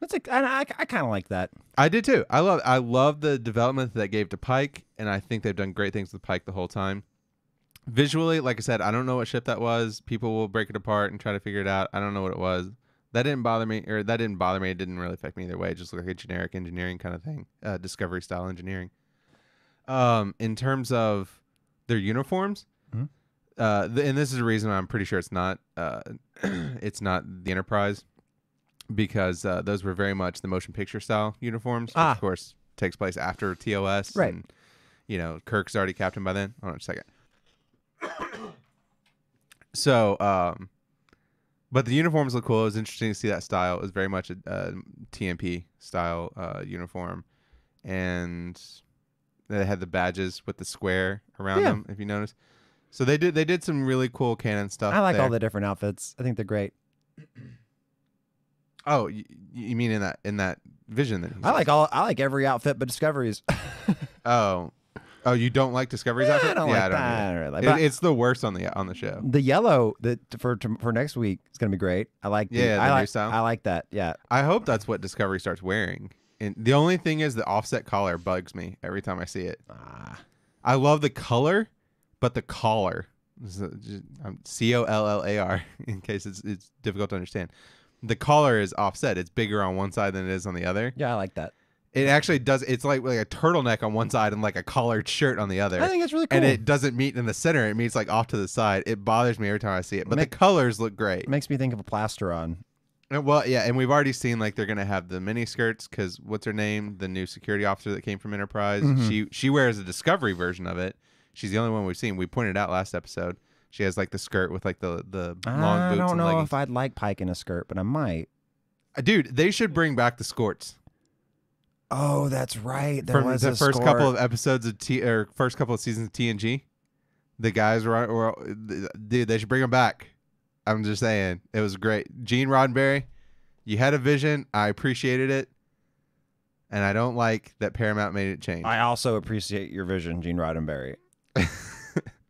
That's like I kind of like that. I did too. I love the development that gave to Pike, and I think they've done great things with Pike the whole time. Visually, like I said, I don't know what ship that was. People will break it apart and try to figure it out. I don't know what it was. That didn't bother me, or that didn't bother me. It didn't really affect me either way. It just looked like a generic engineering kind of thing, Discovery style engineering. In terms of their uniforms, Mhm. And this is a reason I'm pretty sure it's not it's not the Enterprise, because those were very much the motion picture style uniforms, which of course takes place after TOS, Right. and Kirk's already captain by then. Hold on a second. So, but the uniforms look cool. It was interesting to see that style. It was very much a TMP style uniform, and they had the badges with the square around them, if you notice. So they did some really cool canon stuff. I like there. all the different outfits. I think they're great. Oh, you mean in that vision that I like every outfit but Discovery's. Oh, you don't like Discovery's outfit? I don't yeah, like I don't that. either. I don't really like- It's the worst on the show. The yellow that for next week is gonna be great. I like the, Yeah, the I new like style. I like that. Yeah. I hope that's what Discovery starts wearing. And the only thing is the offset collar bugs me every time I see it. I love the color, but the collar, COLLAR, in case it's difficult to understand. The collar is offset. It's bigger on one side than it is on the other. Yeah, I like that. It actually does. It's like a turtleneck on one side and like a collared shirt on the other. I think it's really cool. And it doesn't meet in the center. It meets like off to the side. It bothers me every time I see it. But the colors look great. It makes me think of a plasteron. Well, yeah, and we've already seen like they're gonna have the mini skirts because what's her name? The new security officer that came from Enterprise. She wears a Discovery version of it. She's the only one we've seen. We pointed out last episode. She has like the skirt with like the long boots. I don't and know leggings. if I'd like Pike in a skirt, but I might. Dude, they should bring back the skirts. Oh, that's right. There From was the a first skort. couple of episodes of first couple of seasons of TNG, the guys were dude. They should bring them back. I'm just saying, it was great. Gene Roddenberry, you had a vision. I appreciated it, and I don't like that Paramount made it change. I also appreciate your vision, Gene Roddenberry.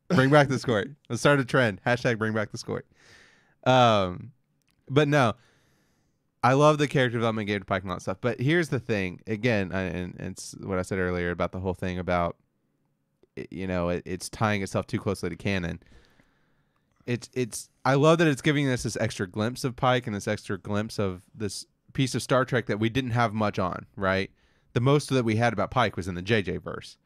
Bring back the skort. Let's start a trend. # bring back the skort. But no. I love the character development game to Pike and all that stuff. But here's the thing. Again, and it's what I said earlier about the whole thing about, it's tying itself too closely to canon. I love that it's giving us this extra glimpse of Pike and this extra glimpse of this piece of Star Trek that we didn't have much on, right? The most that we had about Pike was in the JJ verse.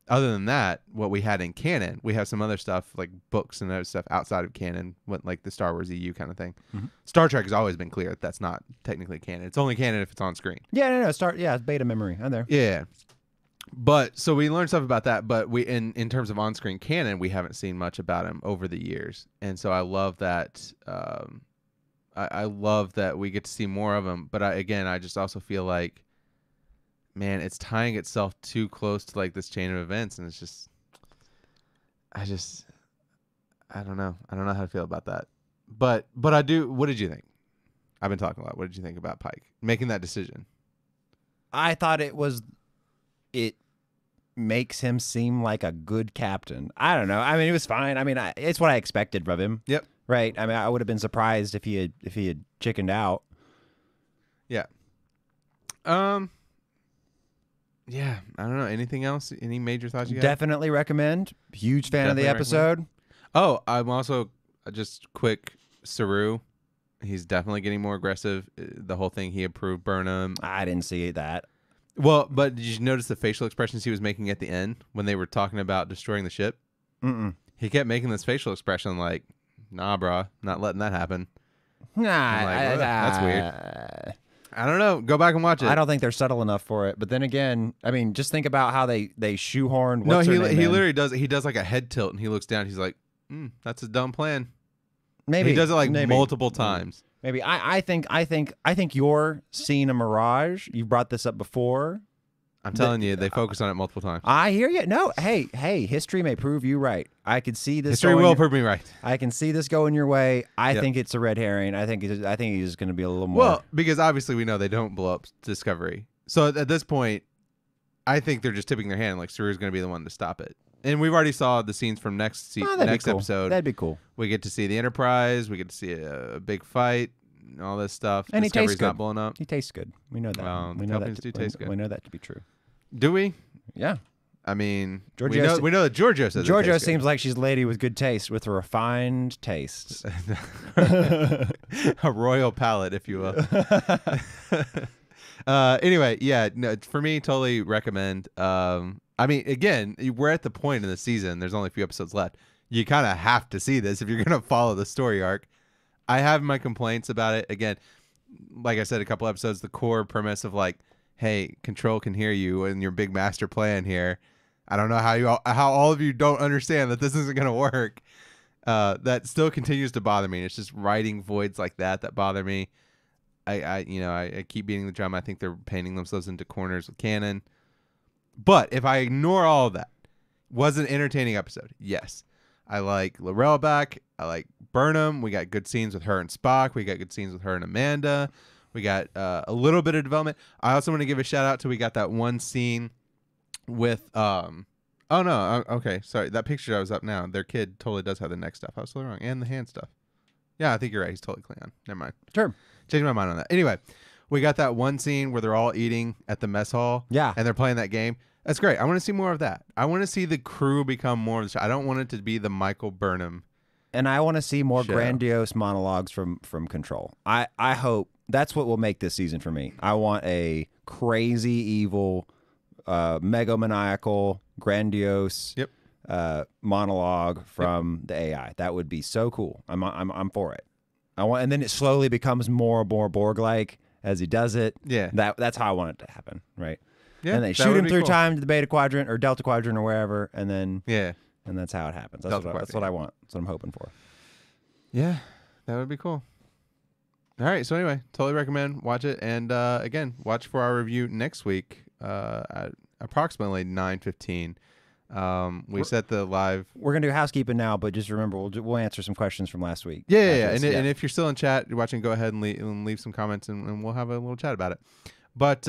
Other than that, what we had in canon, we have some other stuff like books and other stuff outside of canon, like the Star Wars EU kind of thing. Mm-hmm. Star Trek has always been clear that that's not technically canon. It's only canon if it's on screen. Yeah, no, it's beta memory. I'm there. Yeah. But so we learned stuff about that, but we in terms of on-screen canon, we haven't seen much about him over the years. And so I love that I love that we get to see more of him, but I just also feel like, man, it's tying itself too close to like this chain of events, and it's just, I don't know. I don't know how to feel about that. But I do. What did you think? I've been talking a lot. What did you think about Pike making that decision? I thought it makes him seem like a good captain. I don't know. I mean, it was fine. I mean, it's what I expected from him. Yep. Right. I mean, I would have been surprised if he had chickened out. Yeah. Yeah, I don't know. Anything else? Any major thoughts you got? Definitely recommend. Huge fan of the Definitely episode. Oh, I'm also just quick. Saru, he's definitely getting more aggressive. The whole thing, he approved Burnham. I didn't see that. Well, but did you notice the facial expressions he was making at the end when they were talking about destroying the ship? Mm-mm. He kept making this facial expression like, "Nah, brah, not letting that happen." Nah, like, that's weird. I don't know. Go back and watch it. I don't think they're subtle enough for it. But then again, I mean, just think about how they shoehorned. No, what's her name he in. literally does. He does like a head tilt, and he looks down. He's like, "That's a dumb plan." Maybe He does it like maybe. multiple times. Maybe I think you're seeing a mirage. You've brought this up before. I'm telling you, they focus on it multiple times. I hear you. No, hey, history may prove you right. I could see this. History will prove me right. I can see this going your way. I Yep. think it's a red herring. I think he's going to be a little more. Well, because obviously we know they don't blow up Discovery. So at this point, I think they're just tipping their hand. Like Saru's going to be the one to stop it. And we've already saw the scenes from next that'd be cool. episode. That'd be cool. We get to see the Enterprise. We get to see a big fight. And all this stuff. And he tastes Discovery's not good. blowing up. He tastes good. We know that. Well, we the know Falcons that do taste good. We know that to be true. Do we? Yeah. I mean, Giorgio we know that Giorgio says Giorgio it tastes seems like she's a lady with good taste, with a refined taste. good. A royal palate, if you will. Anyway, yeah, no, for me, totally recommend. I mean, again, we're at the point in the season. There's only a few episodes left. You kind of have to see this if you're going to follow the story arc. I have my complaints about it. Again, like I said, a couple episodes, the core premise of like, hey, Control can hear you and your big master plan here. I don't know how all of you don't understand that this isn't going to work. That still continues to bother me. And it's just writing voids like that bother me. I keep beating the drum. I think they're painting themselves into corners with canon. But if I ignore all of that, was an entertaining episode. Yes. I like Lorel back. I like Burnham. We got good scenes with her and Spock. We got good scenes with her and Amanda. We got a little bit of development. I also want to give a shout out to we got that one scene with oh no, okay, sorry. That picture I was up now. Their kid totally does have the neck stuff. I was totally wrong. And the hand stuff. Yeah, I think you're right. He's totally Klingon. Never mind. Sure. Changed my mind on that. Anyway, we got that one scene where they're all eating at the mess hall. Yeah. And they're playing that game. That's great. I want to see more of that. I want to see the crew become more of the show. I don't want it to be the Michael Burnham. And I want to see more show. grandiose monologues from Control. I hope that's what will make this season for me. I want a crazy, evil, megamaniacal, grandiose monologue from the AI. That would be so cool. I'm for it. And then it slowly becomes more and more Borg-like as he does it. Yeah. That's how I want it to happen, right? Yeah, and they shoot him through time to the Beta Quadrant or Delta Quadrant or wherever, and then and that's how it happens. That's what I want. That's what I'm hoping for. Yeah, that would be cool. All right, so anyway, totally recommend. Watch it, and again, watch for our review next week at approximately 9:15. We set the live. We're gonna do housekeeping now, but just remember, we'll answer some questions from last week. Yeah. And if you're still in chat, you're watching, go ahead and leave some comments, and we'll have a little chat about it. But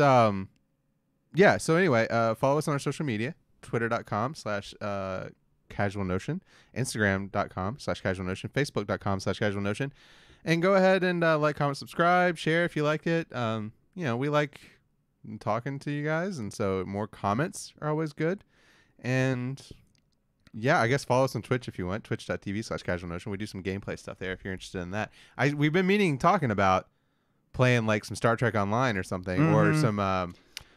yeah. So anyway, follow us on our social media: twitter.com/casualnotion, instagram.com/casualnotion, facebook.com/casualnotion, and go ahead and like, comment, subscribe, share if you like it. We like talking to you guys, and so more comments are always good. And yeah, I guess follow us on Twitch if you want, twitch.tv/casualnotion. We do some gameplay stuff there if you're interested in that. We've been talking about playing like some Star Trek Online or something, or some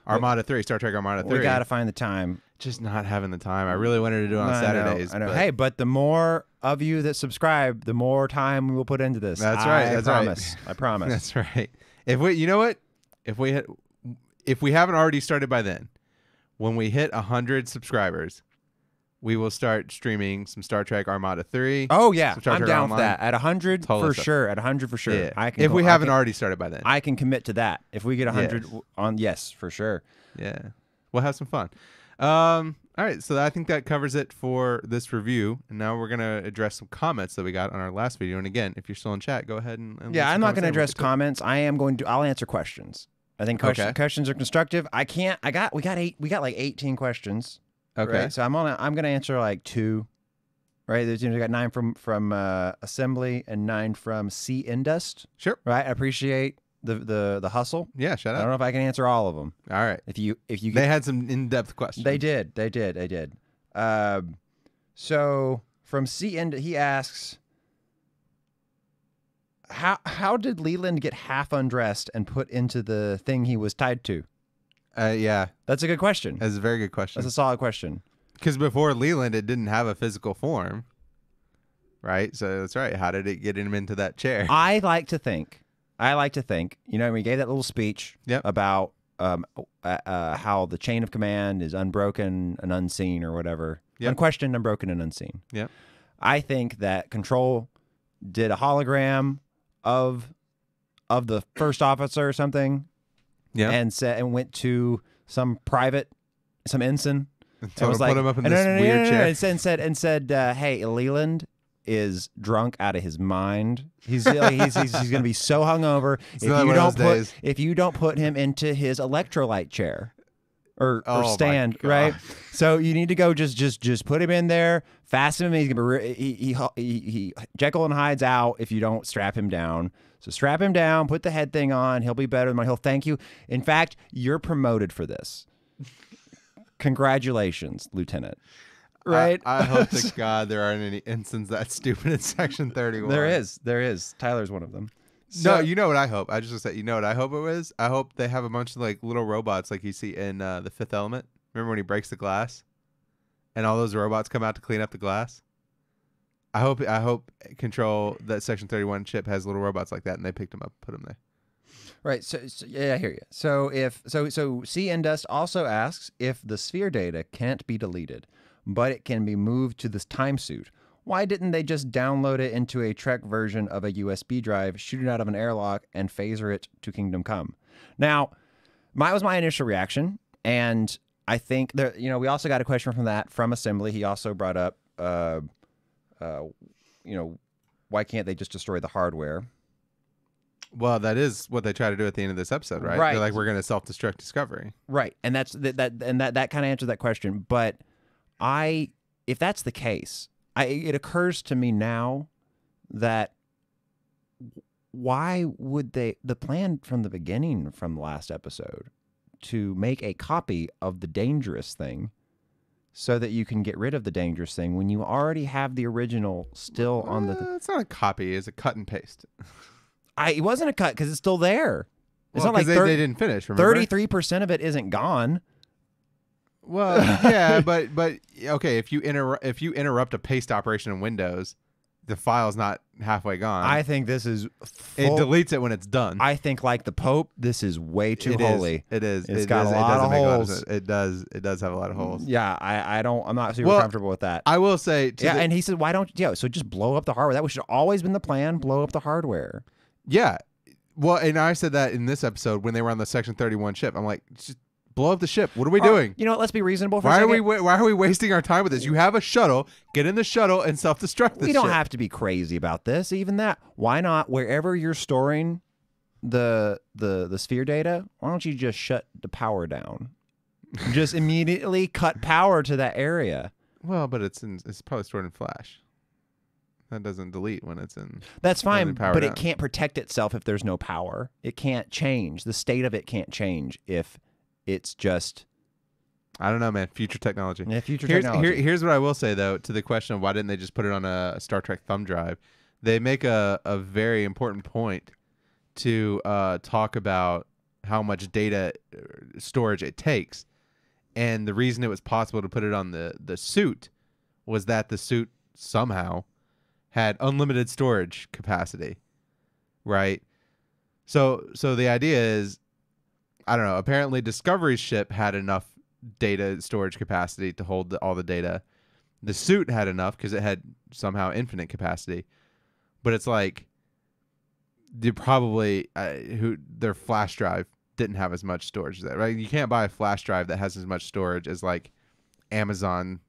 Armada 3, Star Trek Armada 3. We got to find the time. Just not having the time. I really wanted to do it on Saturdays. I know. Hey, but the more of you that subscribe, the more time we will put into this. That's right. I promise. That's right. If we haven't already started by then, when we hit 100 subscribers, we will start streaming some Star Trek Armada 3. Oh, yeah. Star I'm Trek down Online. with that. At 100 for sure. At 100 for sure. Yeah. If we haven't already started by then. I can commit to that. If we get 100 yes, for sure. Yeah. We'll have some fun. All right. So I think that covers it for this review. And now we're going to address some comments that we got on our last video. And again, if you're still in chat, go ahead and yeah, I'm not going to address comments. I'll answer questions. I think questions are constructive. We got like 18 questions. Okay. Right? So I'm going to answer like 2. Right? We got 9 from Assembly and 9 from C Indust. Sure. Right? I appreciate the hustle. Yeah, shut up. I don't know if I can answer all of them. All right. If you they had some in-depth questions. They did. So from C Indust, he asks, How did Leland get half undressed and put into the thing he was tied to? Yeah. That's a good question. That's a very good question. That's a solid question. Because before Leland, it didn't have a physical form, right? So that's right. How did it get him into that chair? I like to think, we gave that little speech about how the chain of command is unbroken and unseen or whatever. Unquestioned, unbroken, and unseen. Yep. I think that Control did a hologram of the first officer or something, and went to some ensign, and was like, put him up in this weird chair, and said, "Hey, Leland is drunk out of his mind. He's going to be so hungover if you don't put him into his electrolyte chair." Or stand, right? So you need to go just put him in there, fasten him. He's gonna be he Jekyll and Hyde's out if you don't strap him down. So strap him down, put the head thing on. He'll be better. He'll thank you. In fact, you're promoted for this Congratulations, Lieutenant. Right? I hope to God there aren't any instances that stupid in Section 31. There is. Tyler's one of them. No, you know what I hope? I just said, you know what I hope it was? I hope they have a bunch of like little robots like you see in The Fifth Element. Remember when he breaks the glass? And all those robots come out to clean up the glass? I hope Control, that Section 31 ship has little robots like that, and they picked them up, put them there. Right. So yeah, I hear you. So C. Indust also asks if the sphere data can't be deleted, but it can be moved to this time suit. Why didn't they just download it into a Trek version of a USB drive, shoot it out of an airlock, and phaser it to Kingdom Come? Now, was my initial reaction, and I think there. We also got a question from Assembly. He also brought up, why can't they just destroy the hardware? Well, that is what they try to do at the end of this episode, right? Right. They're like, we're going to self-destruct Discovery. Right, and that kind of answered that question. But if that's the case, it occurs to me now that why would the plan from the beginning from the last episode to make a copy of the dangerous thing so that you can get rid of the dangerous thing when you already have the original still on the... It's not a copy. It's a cut and paste. It wasn't a cut because it's still there. It's Well, not like they didn't finish, remember? 33% of it isn't gone. Well, yeah, but okay, if you interrupt a paste operation in Windows, the file's not halfway gone. I think this is it deletes it when it's done. I think like the Pope, this is way too holy. It is. It's got a lot of holes. It does have a lot of holes. Yeah, I'm not super comfortable with that. I will say and he said, why don't so just blow up the hardware. That should have always been the plan, blow up the hardware. Yeah. Well, and I said that in this episode when they were on the Section 31 ship. I'm like, just blow up the ship. What are we doing? You know what? Let's be reasonable for a Why second. why are we wasting our time with this? You have a shuttle. Get in the shuttle and self-destruct this We don't ship. have to be crazy about this. Even that. Why not? Wherever you're storing the sphere data, why don't you just shut the power down? Just immediately cut power to that area. Well, but it's probably stored in Flash. That doesn't delete when it's in. That's fine, but down. it can't protect itself if there's no power. It can't change. The state of it can't change if it's just... I don't know, man. Future technology. Yeah, technology. Here's what I will say, though, to the question of why didn't they just put it on a Star Trek thumb drive. They make a very important point to talk about how much data storage it takes. And the reason it was possible to put it on the suit was that the suit somehow had unlimited storage capacity, right? So the idea is, I don't know, apparently Discovery's ship had enough data storage capacity to hold all the data. The suit had enough because it had somehow infinite capacity. But it's like, their flash drive didn't have as much storage as that, right? You can't buy a flash drive that has as much storage as like Amazon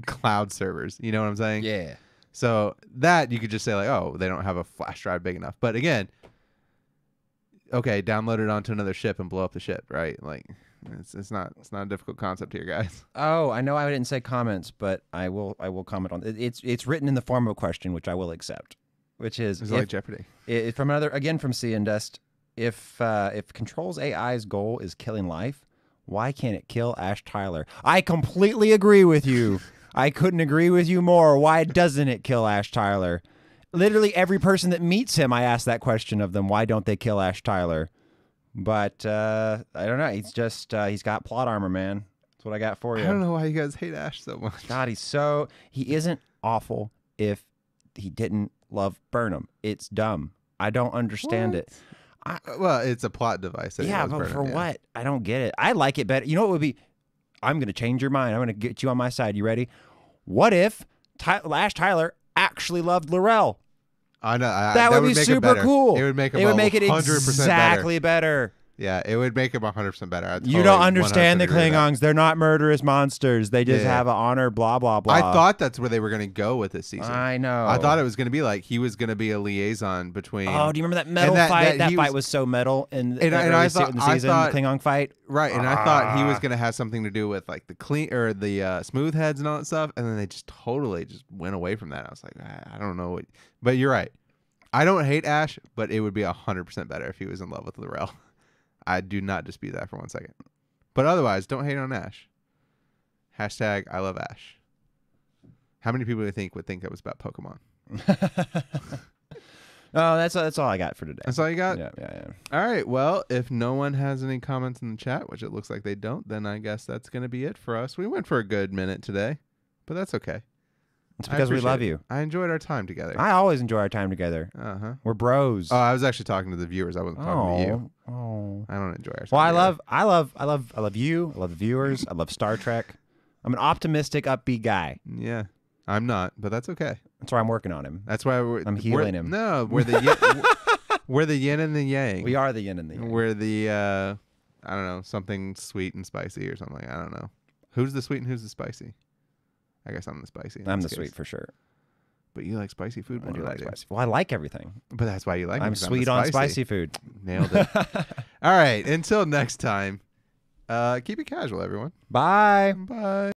cloud servers. You know what I'm saying? Yeah. So that you could just say like, oh, they don't have a flash drive big enough. But again, okay, download it onto another ship and blow up the ship, right? Like, it's not a difficult concept here, guys. Oh, I know I didn't say comments, but I will comment on it. It's written in the form of a question, which I will accept, which is like Jeopardy. From C and Dust. If Control's AI's goal is killing life, why can't it kill Ash Tyler? I completely agree with you. I couldn't agree with you more. Why doesn't it kill Ash Tyler? Literally every person that meets him, I ask that question of them. Why don't they kill Ash Tyler? But I don't know. He's just he's got plot armor, man. That's what I got for you. I don't know why you guys hate Ash so much. God, he isn't awful if he didn't love Burnham. It's dumb. I don't understand it. Well, it's a plot device. Yeah, but for what? I don't get it. I like it better. You know what would be? I'm going to change your mind. I'm going to get you on my side. You ready? What if Ash Tyler actually loved L'Rell? I know. That would be super cool. It would make him 100% exactly better. Yeah, it would make him 100% better. You don't understand the Klingons. They're not murderous monsters. They just have an honor, blah, blah, blah. I thought that's where they were going to go with this season. I know. I thought it was going to be like he was going to be a liaison between... Oh, do you remember that metal fight? That fight was so metal in the Klingon fight. Right, and I thought he was going to have something to do with like the smooth heads and all that stuff, and then they just totally went away from that. I was like, I don't know. But you're right. I don't hate Ash, but it would be 100% better if he was in love with L'Rell. I do not dispute that for 1 second. But otherwise, don't hate on Ash. Hashtag I love Ash. How many people do you think would think that was about Pokemon? Oh, that's all I got for today. That's all you got? Yeah. All right. Well, if no one has any comments in the chat, which it looks like they don't, then I guess that's going to be it for us. We went for a good minute today, but that's okay. It's because we love you. I enjoyed our time together. I always enjoy our time together. We're bros. Oh, I was actually talking to the viewers. I wasn't talking to you. Oh. I don't enjoy our time. Well, I together. love you. I love the viewers. I love Star Trek. I'm an optimistic, upbeat guy. Yeah. I'm not, but that's okay. That's why I'm working on him. That's why I'm healing him. No, we're the we're the yin and the yang. We are the yin and the yang. We're the I don't know, something sweet and spicy or something. I don't know. Who's the sweet and who's the spicy? I guess I'm the spicy. I'm the sweet for sure. But you like spicy food more I do than like spicy. Well, I like everything. But that's why you like I'm it. sweet on spicy food. Nailed it. All right. Until next time, keep it casual, everyone. Bye. Bye.